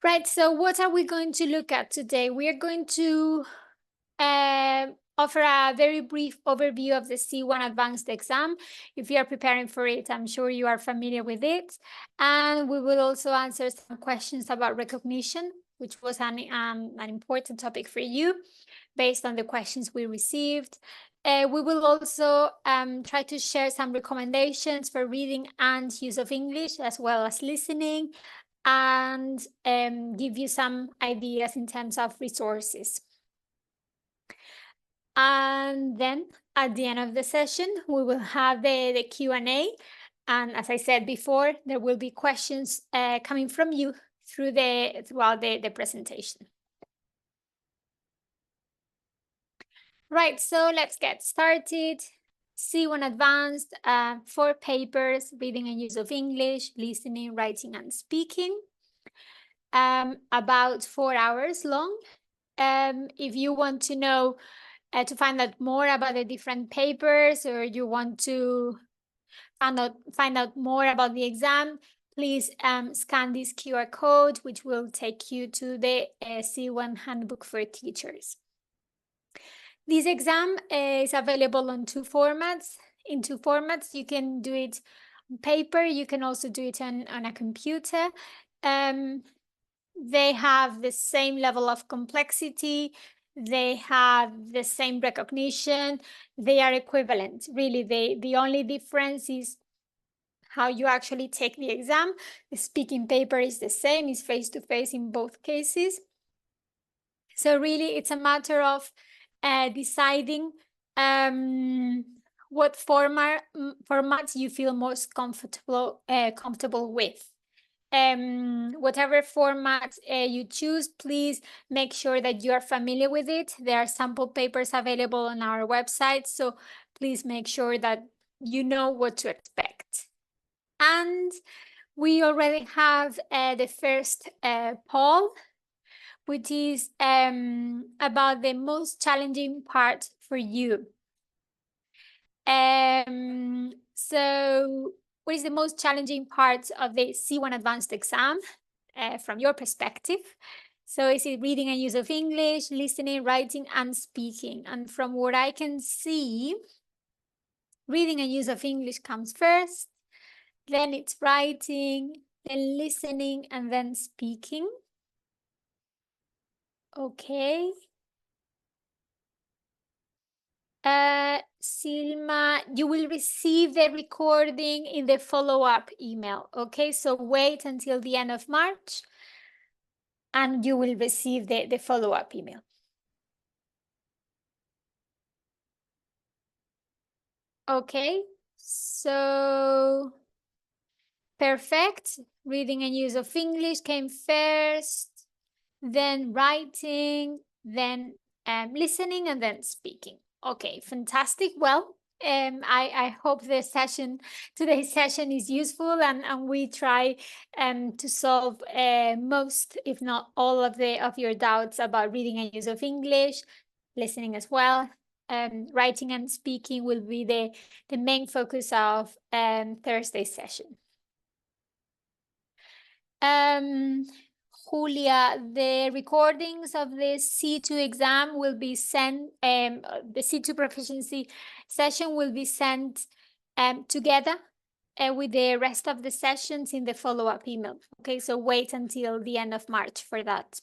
Right, so what are we going to look at today? We are going to offer a very brief overview of the C1 Advanced exam. If you are preparing for it, I'm sure you are familiar with it. And we will also answer some questions about recognition, which was an important topic for you based on the questions we received. We will also try to share some recommendations for reading and use of English, as well as listening, and give you some ideas in terms of resources. And then at the end of the session, we will have the Q&A. And as I said before, there will be questions coming from you throughout the presentation. Right, so let's get started. C1 Advanced, 4 papers, reading and use of English, listening, writing, and speaking. About 4 hours long. If you want to know, to find out more about the different papers, or you want to find out more about the exam, please scan this QR code, which will take you to the C1 Handbook for Teachers. This exam is available on 2 formats. In 2 formats, you can do it on paper, you can also do it on a computer. They have the same level of complexity, they have the same recognition, they are equivalent. Really, the only difference is how you actually take the exam. The speaking paper is the same, it's face-to-face in both cases. So really, it's a matter of deciding what formats you feel most comfortable with. Whatever format you choose, please make sure that you are familiar with it. There are sample papers available on our website, so please make sure that you know what to expect. And we already have the first poll, which is about the most challenging part for you. So what is the most challenging part of the C1 Advanced exam from your perspective? So is it reading and use of English, listening, writing, and speaking? And from what I can see, reading and use of English comes first, then it's writing, then listening, and then speaking. Okay. Silma, you will receive the recording in the follow-up email. Okay, so wait until the end of March and you will receive the follow-up email. Okay, so perfect. Reading and use of English came first, then writing, then listening, and then speaking. Okay, fantastic. Well, I hope today's session is useful, and we try to solve most, if not all, of your doubts about reading and use of English, listening as well. Writing and speaking will be the main focus of Thursday's session. Julia, the recordings of the C2 exam will be sent, the C2 proficiency session will be sent together with the rest of the sessions in the follow-up email. Okay, so wait until the end of March for that.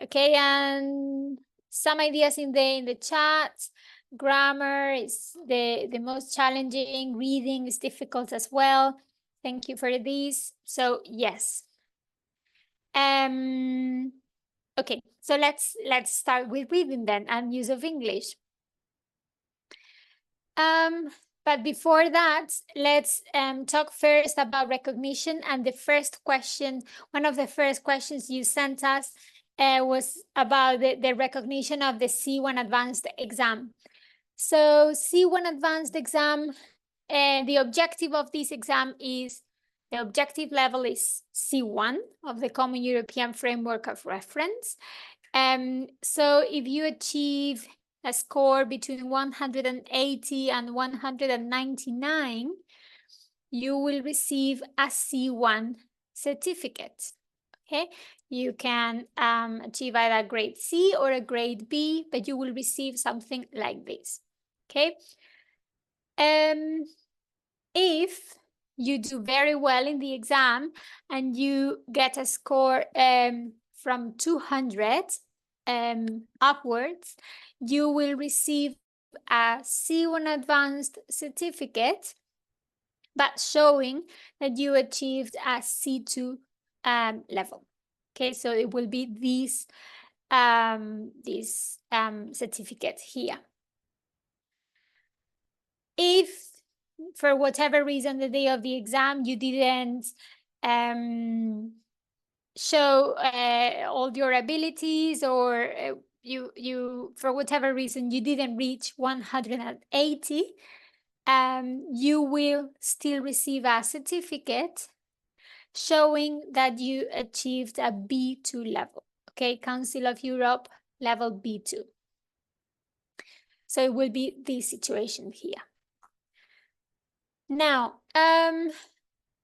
Okay, and some ideas in the chat. Grammar is the most challenging, reading is difficult as well. Thank you for this. So yes. Okay, so let's start with reading then and use of English. But before that, let's talk first about recognition. And the first question, one of the first questions you sent us was about the recognition of the C1 Advanced exam. So C1 Advanced exam, the objective of this exam is, the objective level is C1 of the Common European Framework of Reference. So if you achieve a score between 180 and 199, you will receive a C1 certificate. Okay, you can achieve either a grade C or a grade B, but you will receive something like this. Okay, if you do very well in the exam and you get a score from 200 upwards, you will receive a C1 advanced certificate, but showing that you achieved a C2 level. Okay, so it will be this certificate here. If for whatever reason the day of the exam you didn't show all your abilities, or you for whatever reason you didn't reach 180, you will still receive a certificate showing that you achieved a B2 level. Okay, Council of Europe level B2. So it will be this situation here. Now,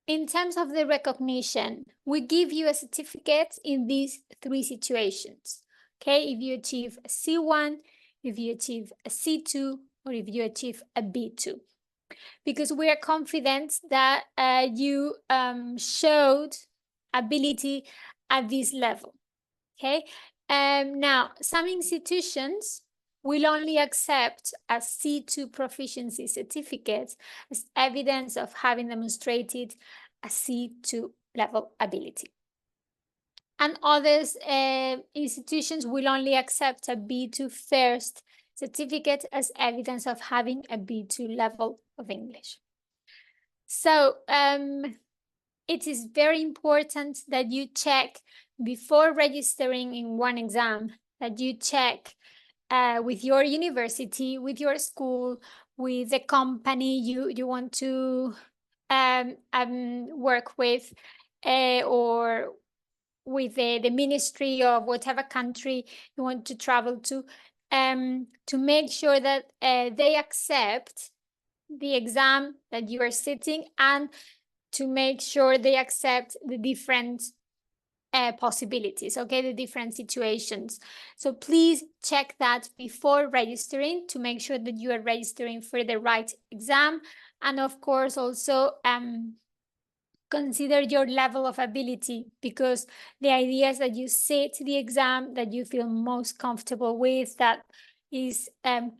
in terms of the recognition, we give you a certificate in these three situations. Okay, if you achieve a C1, if you achieve a C2, or if you achieve a B2. Because we are confident that you showed ability at this level. Okay, now some institutions will only accept a C2 proficiency certificate as evidence of having demonstrated a C2 level ability. And others institutions will only accept a B2 first certificate as evidence of having a B2 level of English. So it is very important that you check before registering in one exam, that you check with your university, with your school, with the company you want to work with, or with the ministry of whatever country you want to travel to make sure that they accept the exam that you are sitting, and to make sure they accept the different possibilities, okay, the different situations. So please check that before registering to make sure that you are registering for the right exam. And of course, also consider your level of ability, because the idea is that you sit the exam that you feel most comfortable with, that is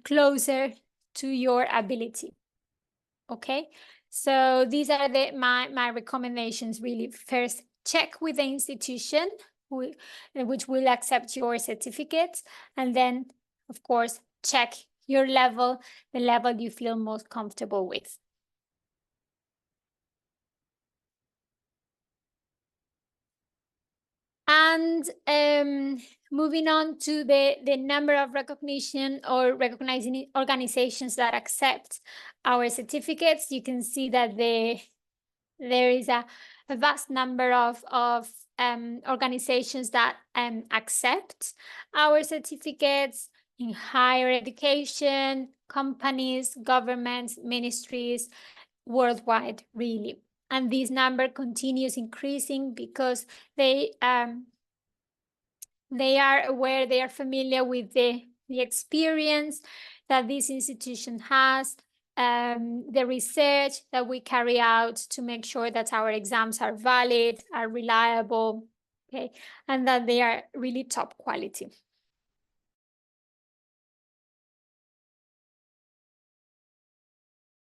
closer to your ability. Okay, so these are my recommendations really. First, check with the institution which will accept your certificate, and then of course check your level, the level you feel most comfortable with. And moving on to the number of recognition or recognizing organizations that accept our certificates, you can see that there is a vast number of organizations that accept our certificates in higher education, companies, governments, ministries, worldwide, really. And this number continues increasing because they are aware, they are familiar with the experience that this institution has, the research that we carry out to make sure that our exams are valid, are reliable, okay, and that they are really top quality.